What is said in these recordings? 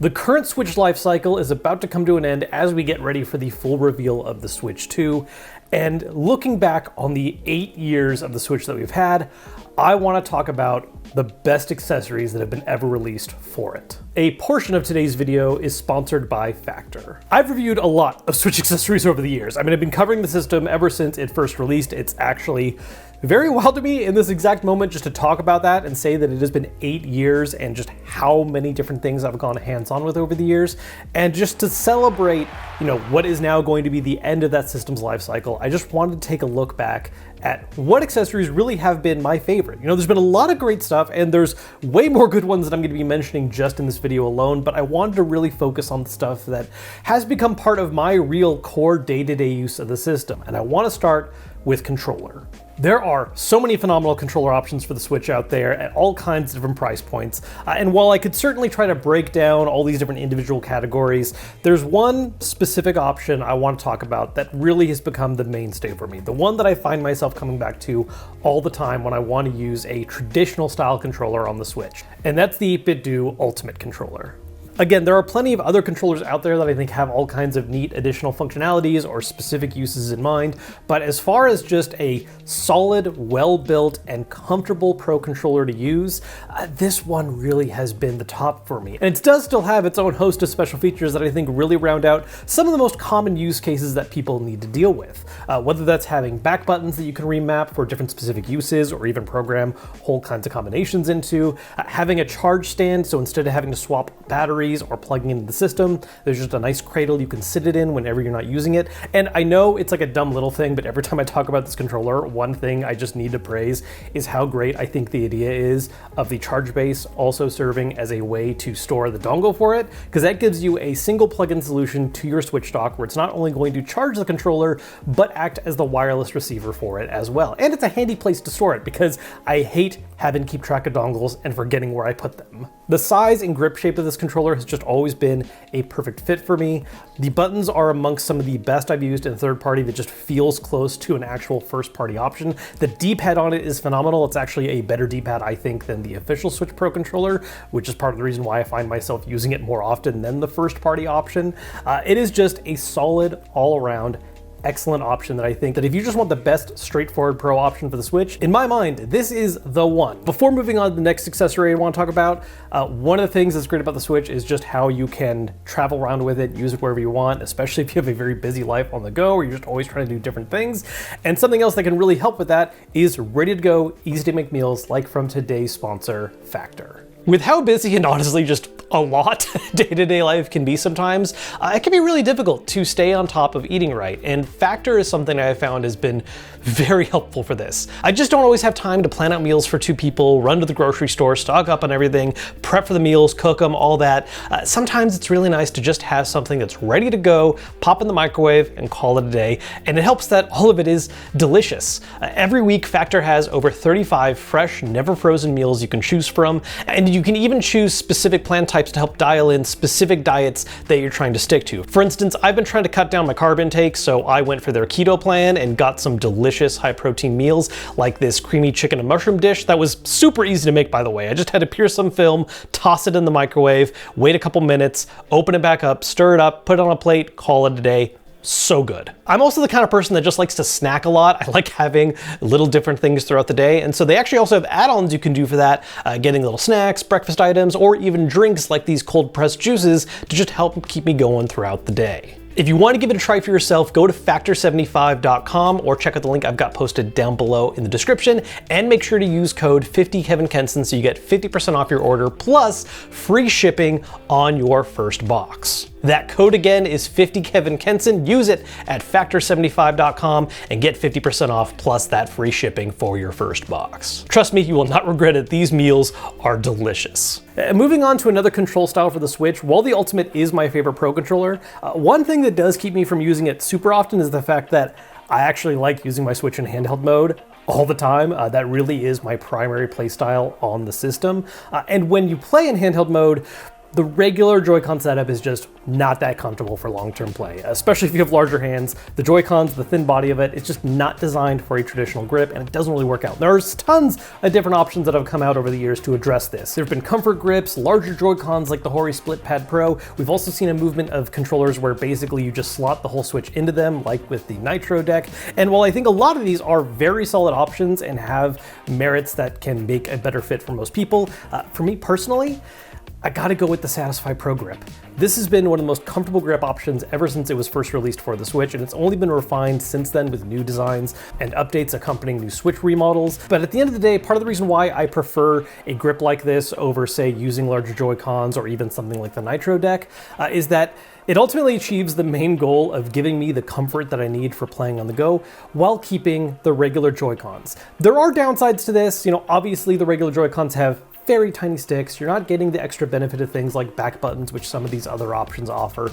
The current Switch life cycle is about to come to an end as we get ready for the full reveal of the Switch 2. And looking back on the 8 years of the Switch that we've had, I want to talk about the best accessories that have been ever released for it. A portion of today's video is sponsored by Factor. I've reviewed a lot of Switch accessories over the years. I mean, I've been covering the system ever since it first released. It's actually very wild to me in this exact moment just to talk about that and say that it has been 8 years and just how many different things I've gone hands-on with over the years. And just to celebrate, what is now going to be the end of that system's life cycle, I just wanted to take a look back at what accessories really have been my favorite. There's been a lot of great stuff, and there's way more good ones that I'm going to be mentioning just in this video alone, but I wanted to really focus on the stuff that has become part of my real core day-to-day use of the system. And I want to start with controller. There are so many phenomenal controller options for the Switch out there at all kinds of different price points. And while I could certainly try to break down all these different individual categories, there's one specific option I want to talk about that really has become the mainstay for me. The one that I find myself coming back to all the time when I want to use a traditional style controller on the Switch. And that's the 8-Bit Do Ultimate Controller. Again, there are plenty of other controllers out there that I think have all kinds of neat additional functionalities or specific uses in mind, but as far as just a solid, well-built, and comfortable Pro controller to use, this one really has been the top for me. And it does still have its own host of special features that I think really round out some of the most common use cases that people need to deal with. Whether that's having back buttons that you can remap for different specific uses or even program whole kinds of combinations into, having a charge stand, so instead of having to swap batteries or plugging into the system, there's just a nice cradle you can sit it in whenever you're not using it. And I know it's like a dumb little thing, but every time I talk about this controller, one thing I just need to praise is how great I think the idea is of the charge base also serving as a way to store the dongle for it, because that gives you a single plug-in solution to your Switch dock where it's not only going to charge the controller, but act as the wireless receiver for it as well. And it's a handy place to store it because I hate having to keep track of dongles and forgetting where I put them. The size and grip shape of this controller has just always been a perfect fit for me. The buttons are amongst some of the best I've used in third party that just feels close to an actual first party option. The D-pad on it is phenomenal. It's actually a better D-pad, I think, than the official Switch Pro controller, which is part of the reason why I find myself using it more often than the first party option. It is just a solid all around excellent option that I think that if you just want the best straightforward Pro option for the Switch, in my mind, this is the one. Before moving on to the next accessory I want to talk about, one of the things that's great about the Switch is just how you can travel around with it, use it wherever you want, especially if you have a very busy life on the go or you're just always trying to do different things. And something else that can really help with that is ready to go, easy to make meals like from today's sponsor, Factor. With how busy and honestly just a lot day-to-day life can be sometimes, it can be really difficult to stay on top of eating right, and Factor is something I have found has been very helpful for this. I just don't always have time to plan out meals for 2 people, run to the grocery store, stock up on everything, prep for the meals, cook them, all that. Sometimes it's really nice to just have something that's ready to go, pop in the microwave, and call it a day, and it helps that all of it is delicious. Every week, Factor has over 35 fresh, never frozen meals you can choose from, and you can even choose specific plan types to help dial in specific diets that you're trying to stick to. For instance, I've been trying to cut down my carb intake, so I went for their keto plan and got some delicious high protein meals like this creamy chicken and mushroom dish that was super easy to make, by the way. I just had to pierce some film, toss it in the microwave, wait a couple minutes, open it back up, stir it up, put it on a plate, call it a day. So good. I'm also the kind of person that just likes to snack a lot. I like having little different things throughout the day, and so they actually also have add-ons you can do for that, getting little snacks, breakfast items, or even drinks like these cold pressed juices to just help keep me going throughout the day. If you want to give it a try for yourself, go to factor75.com or check out the link I've got posted down below in the description, and make sure to use code 50KevinKenson so you get 50% off your order plus free shipping on your first box. That code again is 50KevinKenson. Use it at factor75.com and get 50% off plus that free shipping for your first box. Trust me, you will not regret it. These meals are delicious. Moving on to another control style for the Switch, while the Ultimate is my favorite Pro controller, one thing that does keep me from using it super often is the fact that I actually like using my Switch in handheld mode all the time. That really is my primary play style on the system. And when you play in handheld mode, The regular Joy-Con setup is just not that comfortable for long-term play, especially if you have larger hands. The Joy-Cons, the thin body of it, it's just not designed for a traditional grip, and it doesn't really work out. There's tons of different options that have come out over the years to address this. There have been comfort grips, larger Joy-Cons like the Hori Split Pad Pro. We've also seen a movement of controllers where basically you just slot the whole Switch into them, like with the Nitro deck. And while I think a lot of these are very solid options and have merits that can make a better fit for most people, for me personally, I gotta go with the Satisfy Pro Grip. This has been one of the most comfortable grip options ever since it was first released for the Switch, and it's only been refined since then with new designs and updates accompanying new Switch remodels. But at the end of the day, part of the reason why I prefer a grip like this over, say, using larger Joy-Cons or even something like the Nitro deck is that it ultimately achieves the main goal of giving me the comfort that I need for playing on the go while keeping the regular Joy-Cons. There are downsides to this. Obviously the regular Joy-Cons have very tiny sticks. You're not getting the extra benefit of things like back buttons, which some of these other options offer.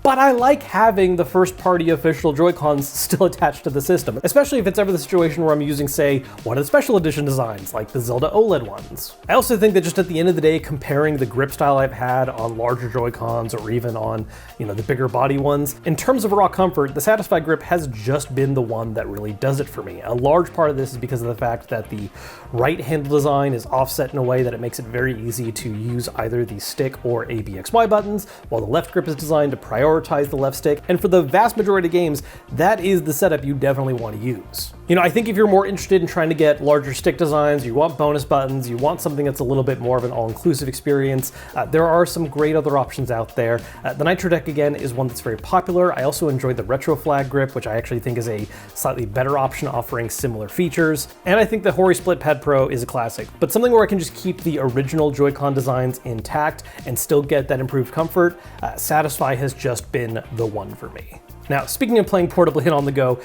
But I like having the first-party official Joy-Cons still attached to the system, especially if it's ever the situation where I'm using, say, one of the special edition designs, like the Zelda OLED ones. I also think that just at the end of the day, comparing the grip style I've had on larger Joy-Cons or even on, the bigger body ones, in terms of raw comfort, the Satisfy grip has just been the one that really does it for me. A large part of this is because of the fact that the right handle design is offset in a way that it makes it very easy to use either the stick or ABXY buttons, while the left grip is designed to prioritize the left stick, and for the vast majority of games, that is the setup you definitely want to use. I think if you're more interested in trying to get larger stick designs, you want bonus buttons, you want something that's a little bit more of an all-inclusive experience, there are some great other options out there. The Nitro deck, again, is one that's very popular. I also enjoy the Retro Flag grip, which I actually think is a slightly better option offering similar features. And I think the Hori Split Pad Pro is a classic, but something where I can just keep the original Joy-Con designs intact and still get that improved comfort. Satisfy has just been the one for me. Now, speaking of playing portably and on the go,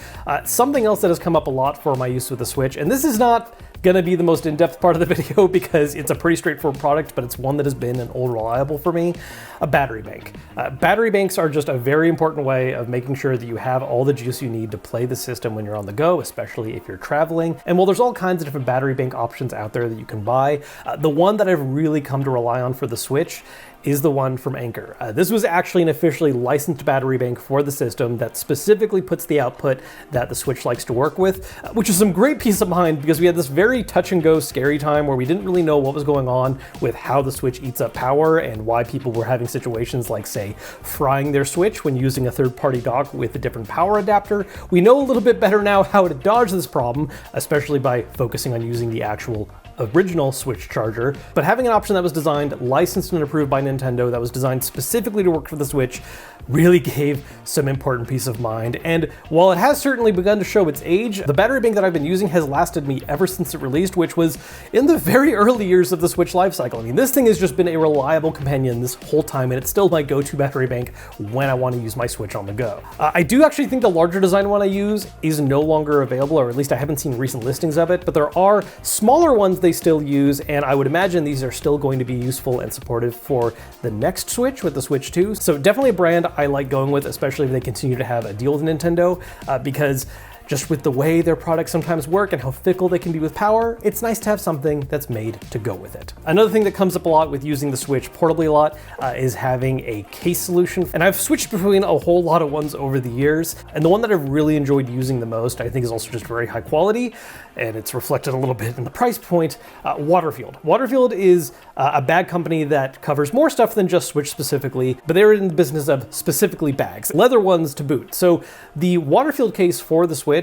something else that has come up a lot for my use with the Switch, and this is not gonna be the most in-depth part of the video because it's a pretty straightforward product, but it's one that has been an old reliable for me, a battery bank. Battery banks are just a very important way of making sure that you have all the juice you need to play the system when you're on the go, especially if you're traveling. And while there's all kinds of different battery bank options out there that you can buy, the one that I've really come to rely on for the Switch is the one from Anker. This was actually an officially licensed battery bank for the system that specifically puts the output that the Switch likes to work with, which is some great peace of mind because we had this very touch and go scary time where we didn't really know what was going on with how the Switch eats up power and why people were having situations like, say, frying their Switch when using a third-party dock with a different power adapter. We know a little bit better now how to dodge this problem, especially by focusing on using the actual original Switch charger, but having an option that was designed, licensed, and approved by Nintendo that was designed specifically to work for the Switch really gave some important peace of mind. And while it has certainly begun to show its age, the battery bank that I've been using has lasted me ever since it released, which was in the very early years of the Switch lifecycle. I mean, this thing has just been a reliable companion this whole time, and it's still my go-to battery bank when I want to use my Switch on the go. I do actually think the larger design one I use is no longer available, or at least I haven't seen recent listings of it, but there are smaller ones they still use, and I would imagine these are still going to be useful and supportive for the next Switch with the Switch 2. So definitely a brand I like going with, especially if they continue to have a deal with Nintendo, because just with the way their products sometimes work and how fickle they can be with power, it's nice to have something that's made to go with it. Another thing that comes up a lot with using the Switch portably a lot is having a case solution. And I've switched between a whole lot of ones over the years. And the one that I've really enjoyed using the most, I think is also just very high quality, and it's reflected a little bit in the price point, Waterfield. Waterfield is a bag company that covers more stuff than just Switch specifically, but they're in the business of specifically bags, leather ones to boot. So the Waterfield case for the Switch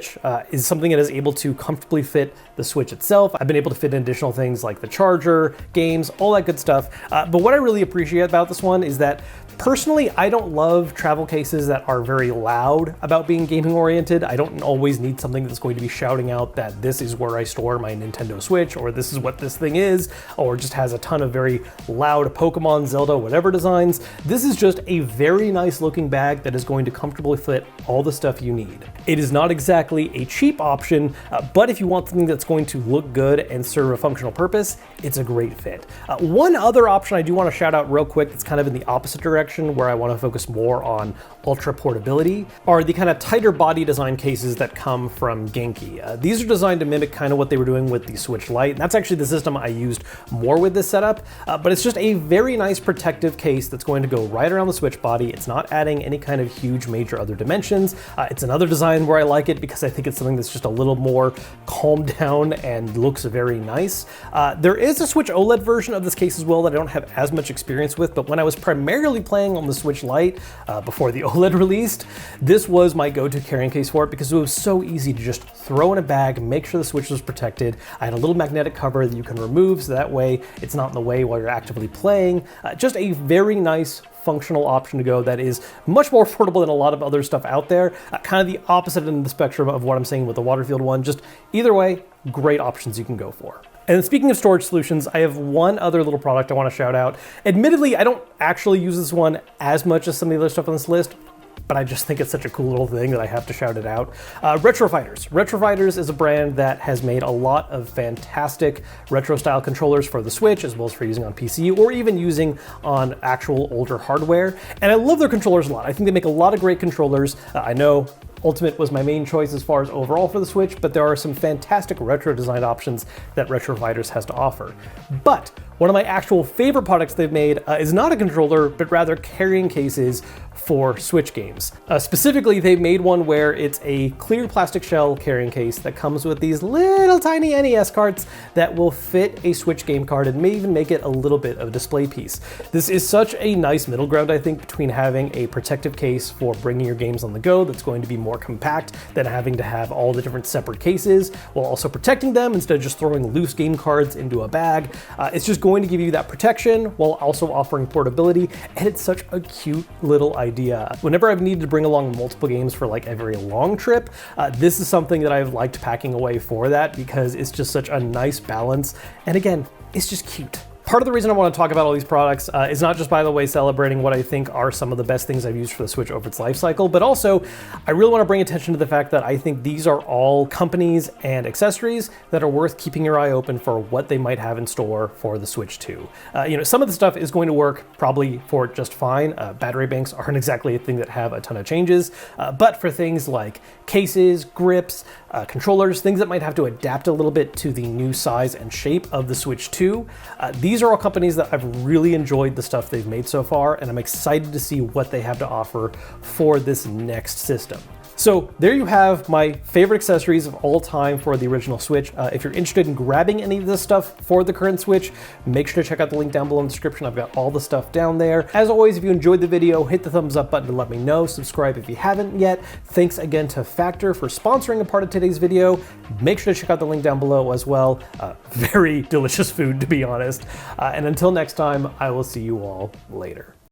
is something that is able to comfortably fit the Switch itself. I've been able to fit in additional things like the charger, games, all that good stuff. But what I really appreciate about this one is that personally, I don't love travel cases that are very loud about being gaming oriented. I don't always need something that's going to be shouting out that this is where I store my Nintendo Switch, or this is what this thing is, or just has a ton of very loud Pokemon, Zelda, whatever designs. This is just a very nice looking bag that is going to comfortably fit all the stuff you need. It is not exactly a cheap option, but if you want something that's going to look good and serve a functional purpose, it's a great fit. One other option I do want to shout out real quick that's kind of in the opposite direction direction, where I want to focus more on ultra portability, are the kind of tighter body design cases that come from Genki. These are designed to mimic kind of what they were doing with the Switch Lite, and that's actually the system I used more with this setup, but it's just a very nice protective case that's going to go right around the Switch body. It's not adding any kind of huge major other dimensions. It's another design where I like it because I think it's something that's just a little more calmed down and looks very nice. There is a Switch OLED version of this case as well that I don't have as much experience with, but when I was primarily playing on the Switch Lite before the OLED released, this was my go-to carrying case for it because it was so easy to just throw in a bag, make sure the Switch was protected. I had a little magnetic cover that you can remove so that way it's not in the way while you're actively playing. Just a very nice functional option to go that is much more affordable than a lot of other stuff out there. Kind of the opposite end of the spectrum of what I'm saying with the Waterfield one. Just either way, great options you can go for. And speaking of storage solutions, I have one other little product I want to shout out. Admittedly, I don't actually use this one as much as some of the other stuff on this list, but I just think it's such a cool little thing that I have to shout it out. Retrofighters. Retrofighters is a brand that has made a lot of fantastic retro-style controllers for the Switch, as well as for using on PC, or even using on actual older hardware. And I love their controllers a lot. I think they make a lot of great controllers. I know Ultimate was my main choice as far as overall for the Switch, but there are some fantastic retro design options that Retrofighters has to offer. But one of my actual favorite products they've made is not a controller, but rather carrying cases for Switch games. Specifically, they've made one where it's a clear plastic shell carrying case that comes with these little tiny NES carts that will fit a Switch game card and may even make it a little bit of a display piece. This is such a nice middle ground, I think, between having a protective case for bringing your games on the go that's going to be more compact than having to have all the different separate cases, while also protecting them instead of just throwing loose game cards into a bag. It's just going to give you that protection while also offering portability, and it's such a cute little idea. Whenever I've needed to bring along multiple games for like a very long trip, this is something that I've liked packing away for that because it's just such a nice balance, and again, it's just cute. Part of the reason I want to talk about all these products is not just, by the way, celebrating what I think are some of the best things I've used for the Switch over its life cycle, but also I really want to bring attention to the fact that I think these are all companies and accessories that are worth keeping your eye open for what they might have in store for the Switch 2. Some of the stuff is going to work probably for just fine. Battery banks aren't exactly a thing that have a ton of changes, but for things like cases, grips, controllers, things that might have to adapt a little bit to the new size and shape of the Switch 2, these are all companies that I've really enjoyed the stuff they've made so far, and I'm excited to see what they have to offer for this next system. So there you have my favorite accessories of all time for the original Switch. If you're interested in grabbing any of this stuff for the current Switch, make sure to check out the link down below in the description. I've got all the stuff down there. As always, if you enjoyed the video, hit the thumbs up button to let me know. Subscribe if you haven't yet. Thanks again to Factor for sponsoring a part of today's video. Make sure to check out the link down below as well. Very delicious food, to be honest. And until next time, I will see you all later.